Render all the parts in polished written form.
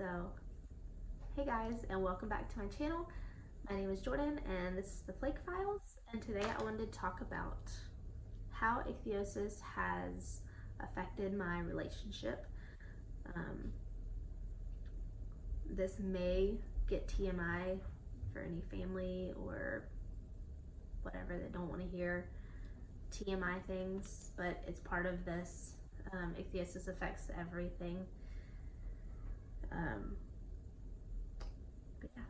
So, hey guys, and welcome back to my channel. My name is Jordan, and this is the Flake Files. And today I wanted to talk about how ichthyosis has affected my relationship. This may get TMI for any family or whatever that don't want to hear TMI things, but it's part of this. Ichthyosis affects everything. But yeah,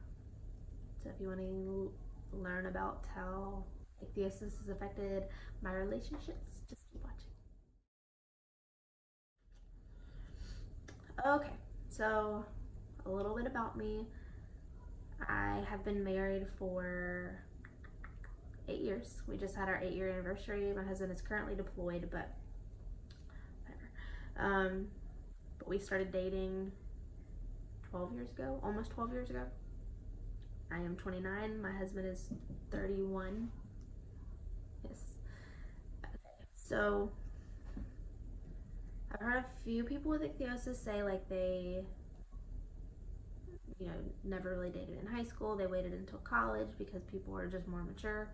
so if you want to learn about how ichthyosis has affected my relationships, just keep watching. Okay, so a little bit about me. I have been married for 8 years. We just had our 8-year anniversary. My husband is currently deployed, but whatever. But we started dating 12 years ago, almost 12 years ago. I am 29, my husband is 31. Yes. Okay. So I've heard a few people with ichthyosis say like they, never really dated in high school. They waited until college because people were just more mature.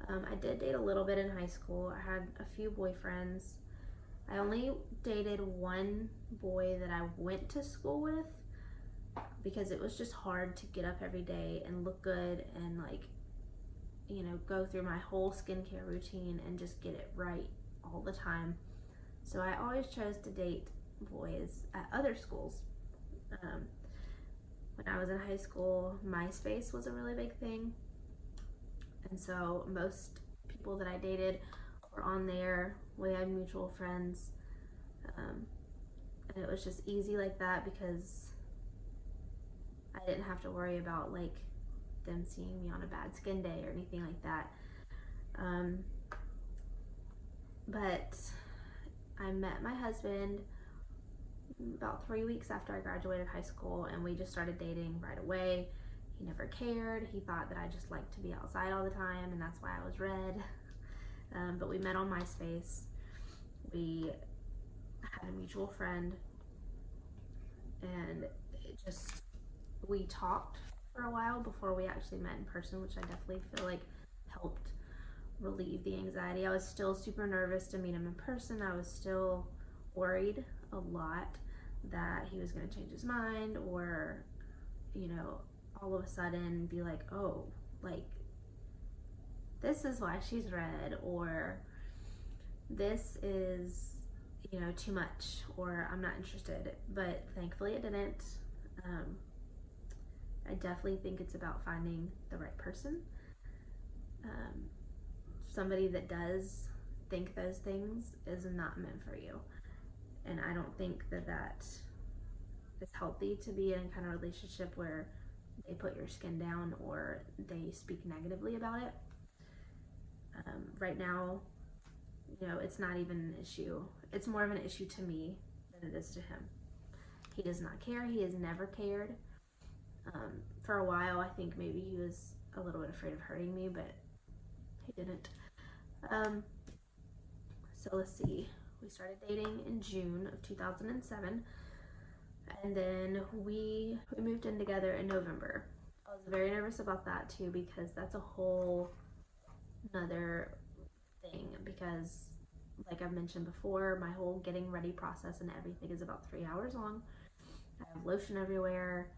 I did date a little bit in high school. I had a few boyfriends. I only dated one boy that I went to school with because it was just hard to get up every day and look good and go through my whole skincare routine and just get it right all the time. So I always chose to date boys at other schools. When I was in high school, MySpace was a really big thing. And so most people that I dated were on there. We had mutual friends. And it was just easy like that because I didn't have to worry about them seeing me on a bad skin day or anything like that. But I met my husband about 3 weeks after I graduated high school, and we just started dating right away. He never cared. He thought that I just liked to be outside all the time, and that's why I was red. But we met on MySpace. We had a mutual friend, and we talked for a while before we actually met in person, which I definitely feel like helped relieve the anxiety. I was still super nervous to meet him in person. I was still worried a lot that he was going to change his mind or, all of a sudden be like, oh, this is why she's red, or this is, too much, or I'm not interested. But thankfully it didn't. I definitely think it's about finding the right person. Somebody that does think those things is not meant for you. And I don't think that is healthy to be in a kind of relationship where they put your skin down or they speak negatively about it. Right now, it's not even an issue. It's more of an issue to me than it is to him. He does not care. He has never cared. For a while, I think maybe he was a little bit afraid of hurting me, but he didn't. So let's see. We started dating in June of 2007, and then we moved in together in November. I was very nervous about that too because that's a whole another thing, because like I've mentioned before, my whole getting ready process and everything is about 3 hours long. I have lotion everywhere.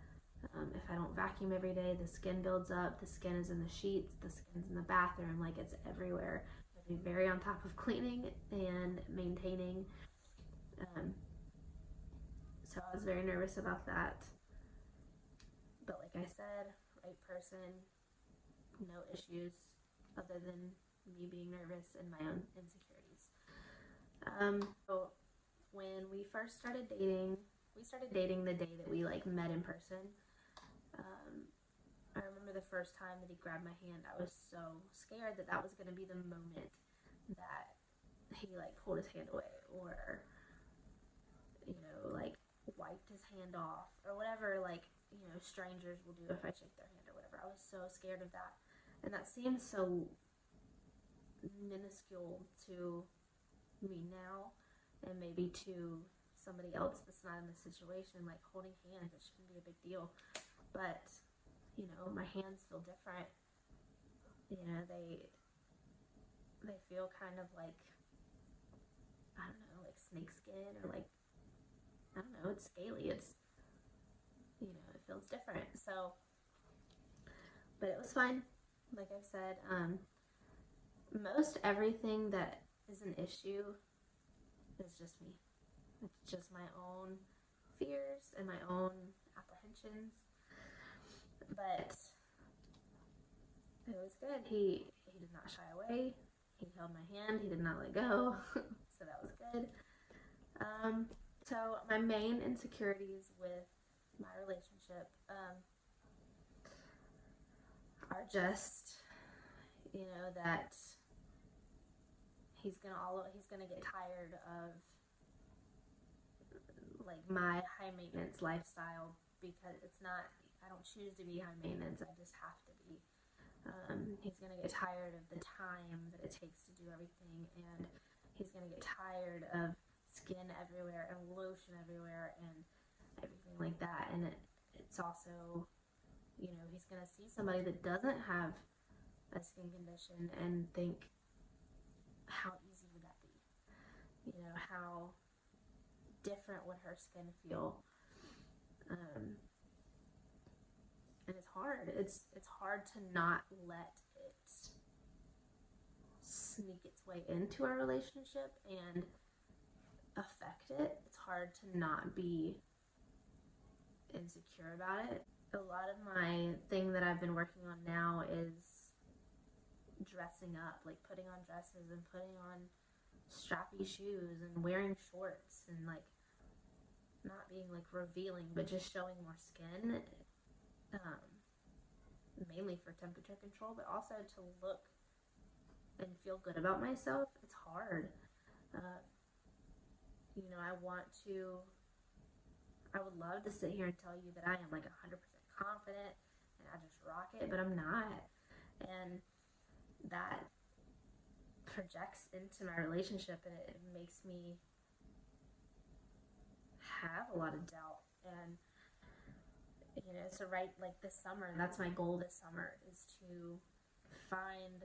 If I don't vacuum every day, the skin builds up. The skin is in the sheets, the skin's in the bathroom, it's everywhere. I be very on top of cleaning and maintaining. So I was very nervous about that. But like I said, right person, no issues other than me being nervous and my own insecurities. So when we first started dating, we started dating the day that we met in person. I remember the first time that he grabbed my hand, I was so scared that was going to be the moment that he pulled his hand away or wiped his hand off or whatever strangers will do if I shake their hand or whatever. I was so scared of that, and that seems so minuscule to me now, and maybe to somebody else that's not in the situation, like holding hands, it shouldn't be a big deal. But, you know, my hands feel different. You know, they feel kind of like, I don't know, like snake skin, or like, I don't know, it's scaly. It's, you know, it feels different. So, but it was fine. Like I said, most everything that is an issue is just me. It's just my own fears and my own apprehensions. But it was good. He did not shy away. He held my hand. He did not let go. So that was good. So my main insecurities with my relationship are just, you know, that he's gonna get tired of like my high maintenance lifestyle, because it's not, I don't choose to be high maintenance, I just have to be. He's gonna get tired of the time that it takes to do everything, and he's gonna get tired of skin everywhere and lotion everywhere and everything like that. And it's also, you know, he's gonna see somebody that doesn't have a skin condition and think, how easy would that be? You know, how different would her skin feel? And it's hard. It's hard to not let it sneak its way into our relationship and affect it. It's hard to not be insecure about it. A lot of my thing that I've been working on now is dressing up, like putting on dresses and putting on strappy shoes and wearing shorts, and like not being like revealing, but just showing more skin, mainly for temperature control, but also to look and feel good about myself. It's hard. You know, I would love to sit here and tell you that I am like 100% confident and I just rock it, but I'm not. And that projects into my relationship, and it makes me have a lot of doubt. And, you know, so right, like this summer, that's my goal this summer, is to find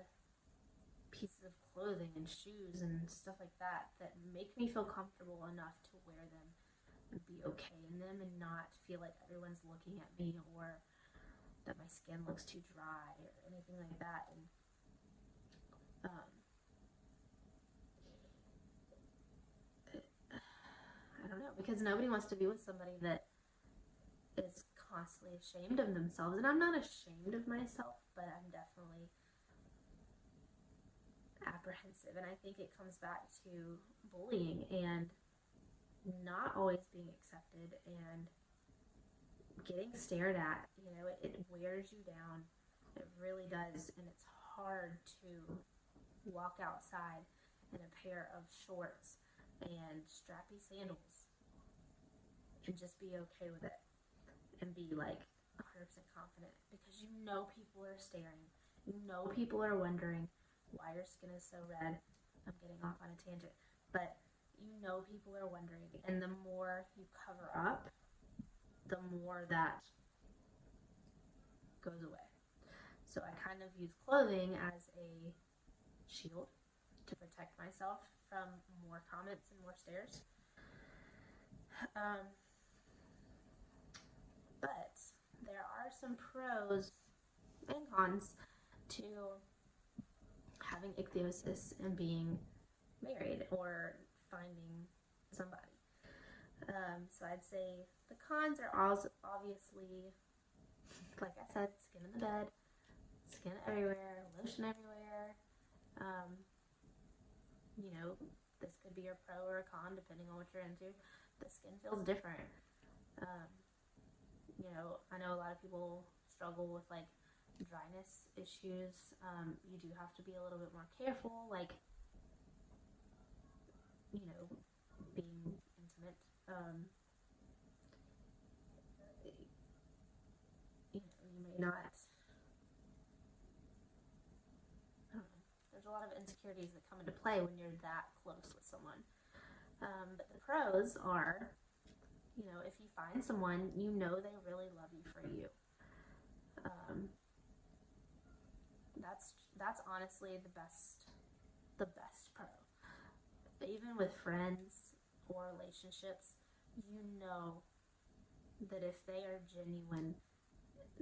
pieces of clothing and shoes and stuff like that that make me feel comfortable enough to wear them and be okay in them, and not feel like everyone's looking at me, or that my skin looks too dry or anything like that. And I don't know, because nobody wants to be with somebody that is constantly ashamed of themselves. And I'm not ashamed of myself, but I'm definitely apprehensive. And I think it comes back to bullying and not always being accepted and getting stared at. You know, it wears you down. It really does. And it's hard to walk outside in a pair of shorts and strappy sandals and just be okay with it and be like 100% confident, because you know people are staring. You know people are wondering why your skin is so red. I'm getting off on a tangent, but you know people are wondering, and the more you cover up, the more that goes away. So I kind of use clothing as a shield to protect myself from more comments and more stares. But there are some pros and cons to having ichthyosis and being married or finding somebody. So I'd say the cons are also obviously, like I said, skin in the bed, skin everywhere, lotion everywhere. You know, this could be a pro or a con depending on what you're into. The skin feels different. You know, I know a lot of people struggle with like dryness issues. You do have to be a little bit more careful, like, you know, being intimate. You know, you may not, I don't know, there's a lot of insecurities that come into play when you're that close with someone. But the pros are, if you find someone, they really love you for you. That's honestly the best pro. Even with friends or relationships, you know that if they are genuine,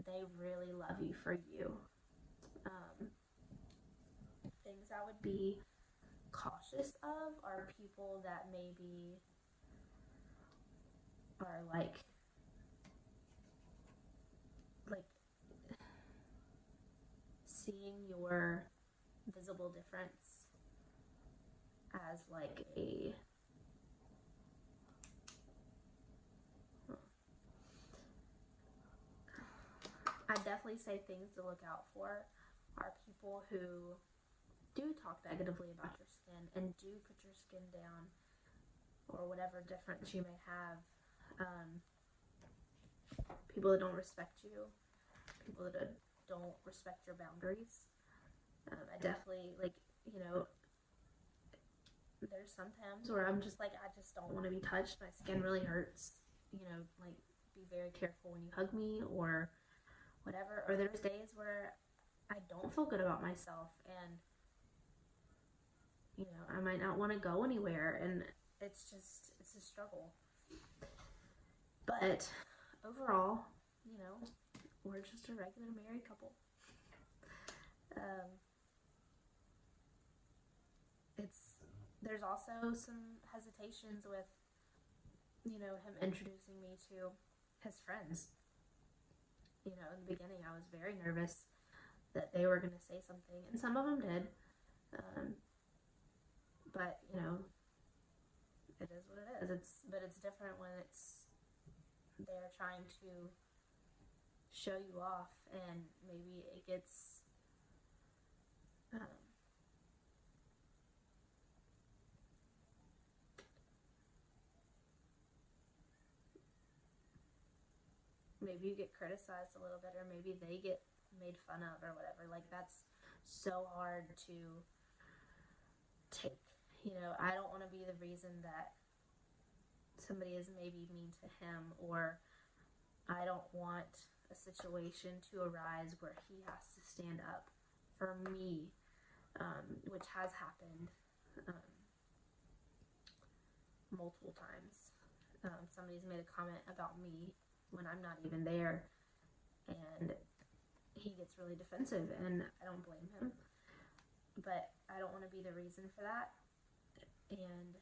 they really love you for you. Things I would be cautious of are people that maybe are like seeing your visible difference as like a I definitely say things to look out for are people who do talk negatively about your skin and do put your skin down or whatever difference you may have. People that don't respect you, people that don't respect your boundaries. I definitely there's sometimes where I'm just like, I just don't want to be touched. My skin really hurts. Be very careful when you hug me or whatever. Or there's days where I don't feel good about myself and, I might not want to go anywhere. And it's a struggle. But overall, we're just a regular married couple. There's also some hesitations with, him introducing me to his friends. In the beginning, I was very nervous that they were going to say something, and some of them did. But it is what it is. But it's different when they're trying to show you off, and maybe it gets maybe you get criticized a little bit, or maybe they get made fun of or whatever. Like, that's so hard to take. I don't want to be the reason that somebody is maybe mean to him, or I don't want a situation to arise where he has to stand up for me, which has happened multiple times. Somebody's made a comment about me when I'm not even there, and he gets really defensive, and I don't blame him, but I don't want to be the reason for that. And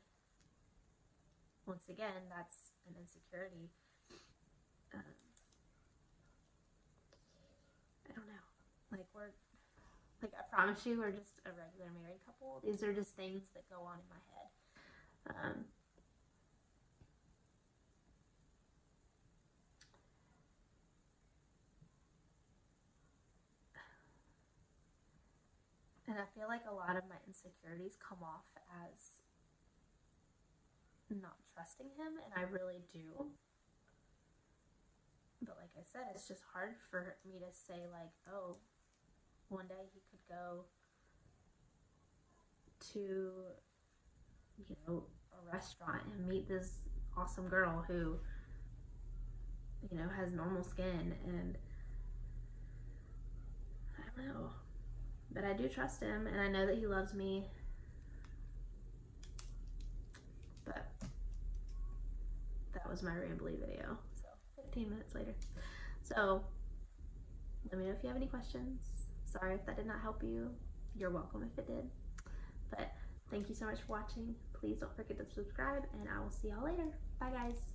once again, that's an insecurity. I don't know. I promise you, we're just a regular married couple. These are just things that go on in my head. And I feel like a lot of my insecurities come off as not trusting him, and I really do. But like I said, it's just hard for me to say, like, oh, one day he could go to, a restaurant and meet this awesome girl who, has normal skin, and I don't know. But I do trust him, and I know that he loves me. But that was my rambly video. So 15 minutes later. So let me know if you have any questions. Sorry if that did not help you. You're welcome if it did. But thank you so much for watching. Please don't forget to subscribe, and I will see y'all later. Bye, guys.